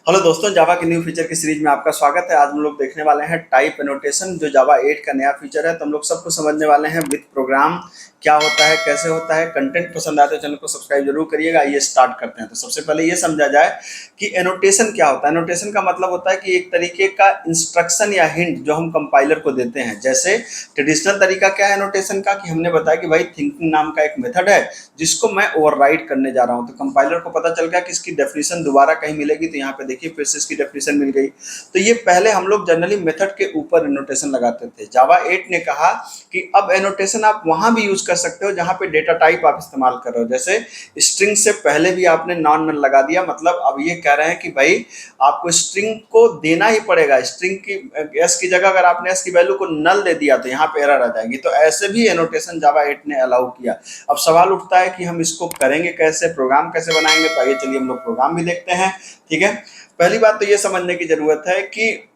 Hello दोस्तों, जावा के new feature की सीरीज में आपका स्वागत है। आज हम लोग देखने वाले हैं टाइप एनोटेशन, जो जावा 8 का नया फीचर है। तो हम लोग सबको समझने वाले हैं विद प्रोग्राम क्या होता है, कैसे होता है। कंटेंट पसंद आते तो चैनल को सब्सक्राइब जरूर करिएगा। आइए स्टार्ट करते हैं। तो सबसे पहले ये समझा जाए कि एनोटेशन क्या होता है। एनोटेशन का मतलब होता है कि एक तरीके का इंस्ट्रक्शन या हिंट जो हम कंपाइलर को देते हैं। जैसे ट्रेडिशनल तरीका क्या है एनोटेशन का, कि हमने बताया कि भाई थिंकिंग नाम का एक मेथड है जिसको मैं ओवरराइड करने जा रहा हूं। तो कंपाइलर को पता चल गया कि इसकी डेफिनेशन दोबारा कहीं मिलेगी, तो यहाँ पे देखिए फिर से इसकी डेफिनेशन मिल गई। तो ये पहले हम लोग जनरली मेथड के ऊपर एनोटेशन लगाते थे। जावा 8 ने कहा कि अब एनोटेशन आप वहां भी यूज कर सकते हो जहां पे डेटा टाइप आप इस्तेमाल कर रहे हो। जैसे स्ट्रिंग से पहले भी आपने नॉन नल लगा दिया, मतलब अब ये कह रहे हैं कि भाई आपको स्ट्रिंग को देना ही पड़ेगा। स्ट्रिंग की एस की जगह अगर आपने एस की वैल्यू को नल दे दिया तो यहाँ पे एरर आ जाएगी। तो ऐसे भी एनोटेशन जावा 8 ने अलाउ किया। अब सवाल उठता है कि हम इसको करेंगे कैसे, प्रोग्राम कैसे बनाएंगे। तो आइए चलिए हम लोग प्रोग्राम भी देखते हैं। ठीक है, पहली बात तो ये समझने की जरूरत है कि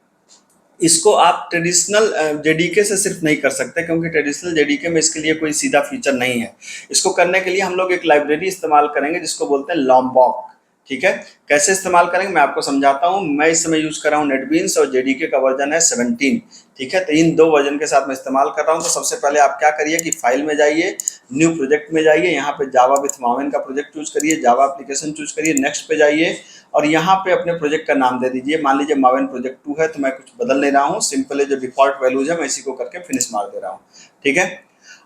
इसको आप ट्रेडिशनल जेडीके से सिर्फ नहीं कर सकते, क्योंकि ट्रेडिशनल जेडीके में इसके लिए कोई सीधा फीचर नहीं है। इसको करने के लिए हम लोग एक लाइब्रेरी इस्तेमाल करेंगे जिसको बोलते हैं लॉम्बॉक। ठीक है, कैसे इस्तेमाल करेंगे मैं आपको समझाता हूँ। मैं इस समय यूज कर रहा हूँ नेटबीन्स और जेडीके का वर्जन है 17। ठीक है, तो इन दो वर्जन के साथ मैं इस्तेमाल कर रहा हूँ। तो सबसे पहले आप क्या करिए कि फाइल में जाइए, न्यू प्रोजेक्ट में जाइए, यहाँ पे जावा विथ मावेन का प्रोजेक्ट चूज करिए, जावा एप्लीकेशन चूज करिए, नेक्स्ट पे जाइए और यहाँ पे अपने प्रोजेक्ट का नाम दे दीजिए। मान लीजिए मावेन प्रोजेक्ट 2 है, तो मैं कुछ बदल नहीं रहा हूँ, सिंपल है जो डिफॉल्ट वैल्यूज है मैं इसी को करके फिनिश मार दे रहा हूँ। ठीक है,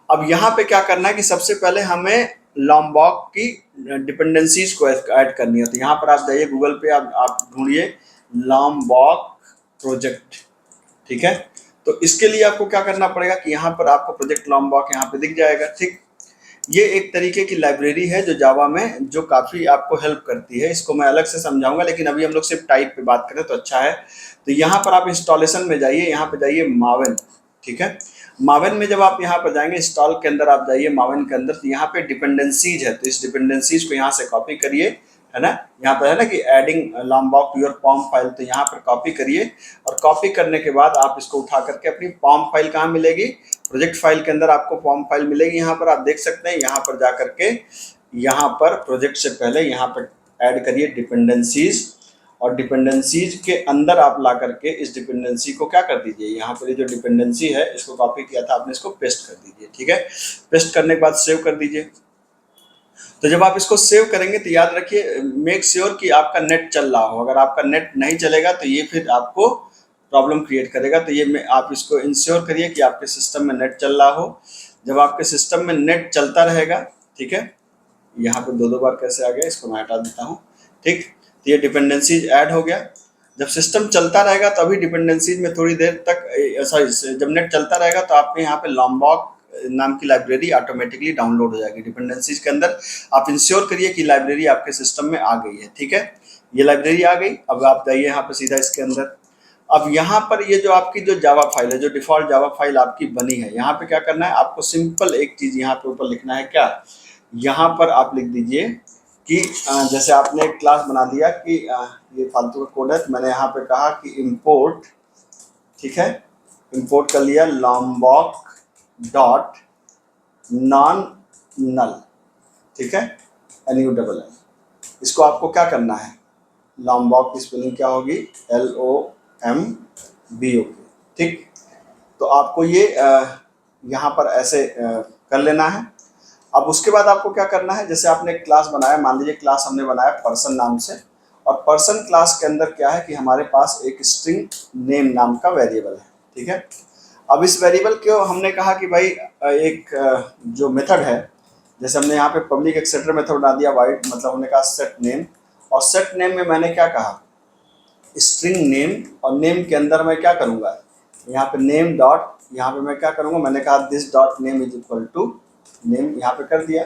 अब यहाँ पे क्या करना है कि सबसे पहले हमें लॉम्बॉक की डिपेंडेंसीज को ऐड करनी है। तो यहाँ पर आप जाइए गूगल पे, आप ढूंढिए लॉम्बॉक प्रोजेक्ट। ठीक है, तो इसके लिए आपको क्या करना पड़ेगा कि यहाँ पर आपको प्रोजेक्ट लॉम्बॉक यहाँ पे दिख जाएगा। ठीक, ये एक तरीके की लाइब्रेरी है जो जावा में जो काफ़ी आपको हेल्प करती है। इसको मैं अलग से समझाऊंगा, लेकिन अभी हम लोग सिर्फ टाइप पे बात करें तो अच्छा है। तो यहाँ पर आप इंस्टॉलेशन में जाइए, यहाँ पे जाइए मावेन। ठीक है, मावेन में जब आप यहाँ पर जाएंगे इंस्टॉल के अंदर आप जाइए मावेन के अंदर, तो यहाँ पे डिपेंडेंसीज है। तो इस डिपेंडेंसीज को यहाँ से कॉपी करिए, है ना। यहाँ पर है ना कि adding Lombok to your pom file, तो यहाँ पर कॉपी करिए और कॉपी करने के बाद आप इसको उठा करके अपनी पॉम फाइल कहाँ मिलेगी, प्रोजेक्ट फाइल के अंदर आपको फॉर्म फाइल मिलेगी। यहाँ पर आप देख सकते हैं, यहाँ पर जा करके यहाँ पर प्रोजेक्ट से पहले यहाँ पर ऐड करिए डिपेंडेंसीज, और डिपेंडेंसीज के अंदर आप ला करके इस डिपेंडेंसी को क्या कर दीजिए, यहाँ पर ये जो डिपेंडेंसी है इसको कॉपी किया था आपने, इसको पेस्ट कर दीजिए। ठीक है, पेस्ट करने के बाद सेव कर दीजिए। तो जब आप इसको सेव करेंगे तो याद रखिए, मेक श्योर कि आपका नेट चल रहा हो। अगर आपका नेट नहीं चलेगा तो ये फिर आपको प्रॉब्लम क्रिएट करेगा। तो ये आप इसको इंश्योर करिए कि आपके सिस्टम में नेट चल रहा हो। जब आपके सिस्टम में नेट चलता रहेगा, ठीक है, यहाँ पे दो बार कैसे आ गया, इसको मैं हटा देता हूँ। ठीक, तो ये डिपेंडेंसीज ऐड हो गया। जब सिस्टम चलता रहेगा तभी डिपेंडेंसीज में थोड़ी देर तक, सॉरी, जब नेट चलता रहेगा तो आपके यहाँ पे लॉम्बॉक नाम की लाइब्रेरी ऑटोमेटिकली डाउनलोड हो जाएगी डिपेंडेंसीज के अंदर। आप इंश्योर करिए कि लाइब्रेरी आपके सिस्टम में आ गई है। ठीक है, ये लाइब्रेरी आ गई। अब आप जाइए यहाँ पे सीधा इसके अंदर। अब यहाँ पर ये जो आपकी जो जावा फाइल है, जो डिफॉल्ट जावा फाइल आपकी बनी है, यहाँ पे क्या करना है आपको, सिंपल एक चीज यहाँ पे ऊपर लिखना है। क्या, यहाँ पर आप लिख दीजिए कि जैसे आपने एक क्लास बना दिया कि ये फालतू का कोड है, तो मैंने यहाँ पे कहा कि इंपोर्ट। ठीक है, इंपोर्ट कर लिया लॉम्बॉक डॉट नॉन नल। ठीक है, NULL। इसको आपको क्या करना है, लॉम्बॉक की स्पेलिंग क्या होगी, LOMBOK। ठीक, तो आपको ये यहाँ पर ऐसे कर लेना है। अब उसके बाद आपको क्या करना है, जैसे आपने क्लास बनाया, मान लीजिए क्लास हमने बनाया पर्सन नाम से, और पर्सन क्लास के अंदर क्या है कि हमारे पास एक स्ट्रिंग नेम नाम का वेरिएबल है। ठीक है, अब इस वेरिएबल को हमने कहा कि भाई एक जो मेथड है, जैसे हमने यहाँ पे पब्लिक एक्सेटर मेथड बना दिया वाइड, मतलब हमने कहा सेट नेम, और सेट नेम में मैंने क्या कहा, स्ट्रिंग नेम, और नेम के अंदर मैं क्या करूँगा, यहाँ पे नेम डॉट, यहाँ पे मैं क्या करूँगा, मैंने कहा this dot name is equal to name, यहाँ पे कर दिया।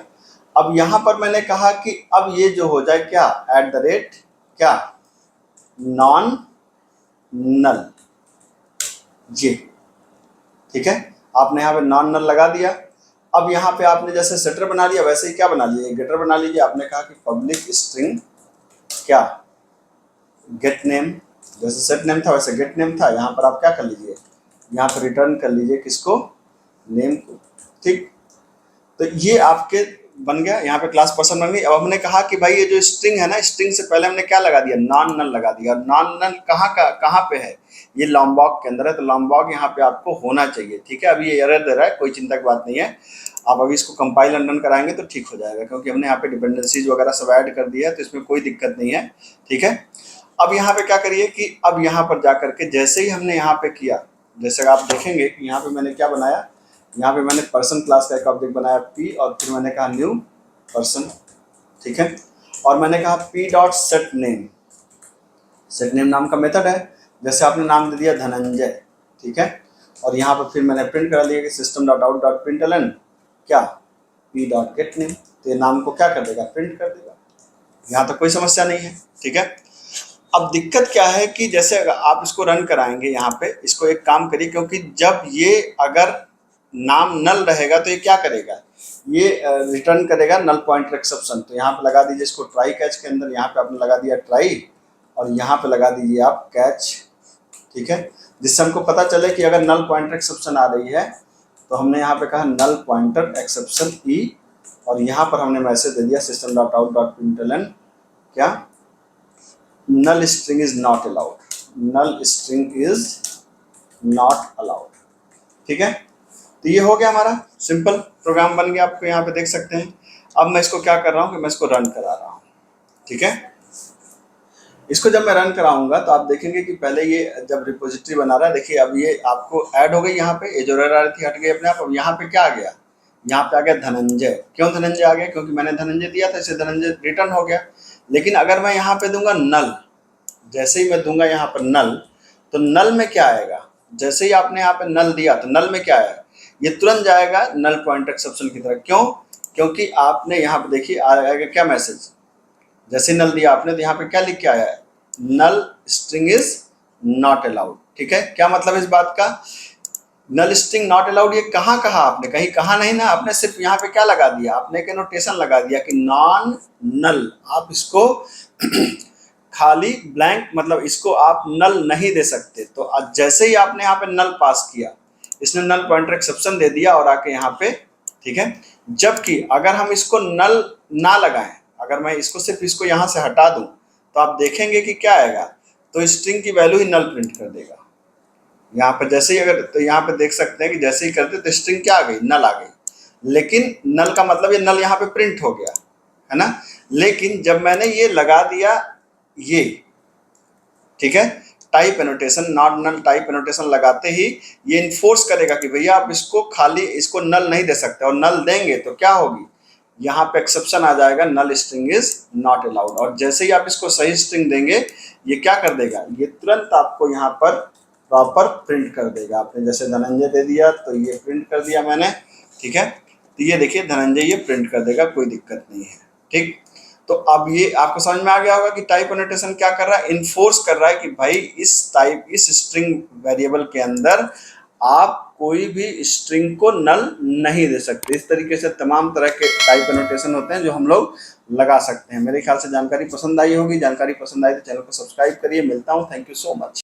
अब यहाँ पर मैंने कहा कि अब ये जो हो जाए क्या, एट द रेट क्या, नॉन नल ये। ठीक है, आपने यहाँ पे नॉन नल लगा दिया। अब यहाँ पे आपने जैसे सेटर बना लिया वैसे ही क्या बना लीजिए, गेटर बना लीजिए। आपने कहा कि पब्लिक स्ट्रिंग क्या, गेट नेम, जैसे सेट नेम था वैसे गेट नेम था। यहाँ पर आप क्या कर लीजिए, यहाँ पर रिटर्न कर लीजिए किसको, नेम को। ठीक, तो ये आपके बन गया, यहाँ पे क्लास पर्सन बन गई। अब हमने कहा कि भाई ये जो स्ट्रिंग है ना, स्ट्रिंग से पहले हमने क्या लगा दिया, नॉन नल लगा दिया। नॉन नल कहाँ पे है, ये लॉम्बॉक के अंदर है, तो लॉम्बॉक यहाँ पे आपको होना चाहिए। ठीक है, अभी ये एरर दे रहा है, कोई चिंता की बात नहीं है। आप अभी इसको कंपाइल एंड रन कराएंगे तो ठीक हो जाएगा, क्योंकि हमने यहाँ पे डिपेंडेंसीज वगैरह सब ऐड कर दिया है, तो इसमें कोई दिक्कत नहीं है। ठीक है, अब यहाँ पे क्या करिए कि अब यहाँ पर जा करके जैसे ही हमने यहाँ पे किया, जैसे आप देखेंगे कि यहाँ पे मैंने क्या बनाया, यहाँ पे मैंने पर्सन क्लास का एक ऑब्जेक्ट बनाया पी, और फिर मैंने कहा न्यू पर्सन। ठीक है, और मैंने कहा P dot set name, set name नाम का मेथड है। जैसे आपने नाम दे दिया धनंजय। ठीक है, और यहाँ पर फिर मैंने प्रिंट करा दिया कि system dot out dot println क्या पी डॉट गेट नेम, तो ये नाम को क्या कर देगा, प्रिंट कर देगा। यहाँ तक कोई समस्या नहीं है। ठीक है, अब दिक्कत क्या है कि जैसे आप इसको रन कराएंगे यहाँ पे, इसको एक काम करिए, क्योंकि जब ये अगर नाम नल रहेगा तो ये क्या करेगा, ये रिटर्न करेगा नल पॉइंटर एक्सेप्शन। तो यहाँ पे लगा दीजिए इसको ट्राई कैच के अंदर, यहाँ पे आपने लगा दिया ट्राई, और यहाँ पे लगा दीजिए आप कैच। ठीक है, जिससे हमको पता चले कि अगर नल पॉइंटर एक्सेप्शन आ रही है तो हमने यहाँ पे कहा नल पॉइंटर एक्सेप्शन ई, और यहाँ पर हमने मैसेज दे दिया system dot out dot println क्या null string is not allowed, null string is not allowed. ठीक है, तो ये हो गया हमारा सिंपल प्रोग्राम बन गया, आपको यहाँ पे देख सकते हैं। अब मैं इसको क्या कर रहा हूँ कि मैं इसको रन करा रहा हूँ। ठीक है, इसको जब मैं रन कराऊंगा तो आप देखेंगे कि पहले ये जब रिपोजिटरी बना रहा है, देखिए अब ये आपको ऐड हो गई, यहाँ पे ये जो एरर आ रही थी हट गई अपने आप। अब यहाँ पे क्या आ गया, यहाँ पे आ गया धनंजय। क्यों धनंजय आ गया, क्योंकि मैंने धनंजय दिया था, इसे धनंजय रिटर्न हो गया। लेकिन अगर मैं यहाँ पे दूंगा नल, जैसे ही मैं दूंगा यहाँ पर नल, तो नल में क्या आएगा, जैसे ही आपने यहाँ पे नल दिया तो नल में क्या आएगा, ये तुरंत जाएगा नल पॉइंटर एक्सेप्शन की तरह। क्यों, क्योंकि आपने यहाँ पे देखिए आएगा क्या मैसेज, जैसे नल दिया आपने तो यहाँ पे क्या लिख के आया है, नल स्ट्रिंग इज नॉट अलाउड। ठीक है, क्या मतलब इस बात का, नल स्ट्रिंग नॉट अलाउड, ये कहाँ कहा आपने, कहीं कहा नहीं ना, आपने सिर्फ यहाँ पे क्या लगा दिया, आपने एक नोटेशन लगा दिया कि नॉन नल। आप इसको खाली ब्लैंक, मतलब इसको आप नल नहीं दे सकते। तो जैसे ही आपने यहाँ पे नल पास किया, इसने नल पॉइंटर एक्सेप्शन दे दिया और आके यहाँ पे। ठीक है, जबकि अगर हम इसको नल ना लगाएं, अगर मैं इसको सिर्फ इसको यहाँ से हटा दूं, तो आप देखेंगे कि क्या आएगा, तो स्ट्रिंग की वैल्यू ही नल प्रिंट कर देगा। यहाँ पे जैसे ही अगर, तो यहाँ पे देख सकते हैं कि जैसे ही करते तो स्ट्रिंग क्या आ गई, नल आ गई। लेकिन नल का मतलब ये नल यहाँ पे प्रिंट हो गया है ना। लेकिन जब मैंने ये लगा दिया ये, ठीक है, type annotation, not null type annotation लगाते ही ये इन्फोर्स करेगा कि भैया आप इसको खाली इसको नल नहीं दे सकते, और नल देंगे तो क्या होगी, यहाँ पे एक्सेप्शन आ जाएगा, नल स्ट्रिंग इज नॉट अलाउड। और जैसे ही आप इसको सही स्ट्रिंग देंगे, ये क्या कर देगा, ये तुरंत आपको यहाँ पर प्रॉपर प्रिंट कर देगा। आपने जैसे धनंजय दे दिया तो ये प्रिंट कर दिया मैंने। ठीक है, तो ये देखिए धनंजय ये प्रिंट कर देगा, कोई दिक्कत नहीं है। ठीक, तो अब ये आपको समझ में आ गया होगा कि टाइप एनोटेशन क्या कर रहा है, इन्फोर्स कर रहा है कि भाई इस स्ट्रिंग वेरिएबल के अंदर आप कोई भी स्ट्रिंग को नल नहीं दे सकते। इस तरीके से तमाम तरह के टाइप एनोटेशन होते हैं जो हम लोग लगा सकते हैं। मेरे ख्याल से जानकारी पसंद आई होगी, जानकारी पसंद आई तो चैनल को सब्सक्राइब करिए। मिलता हूँ, थैंक यू सो मच।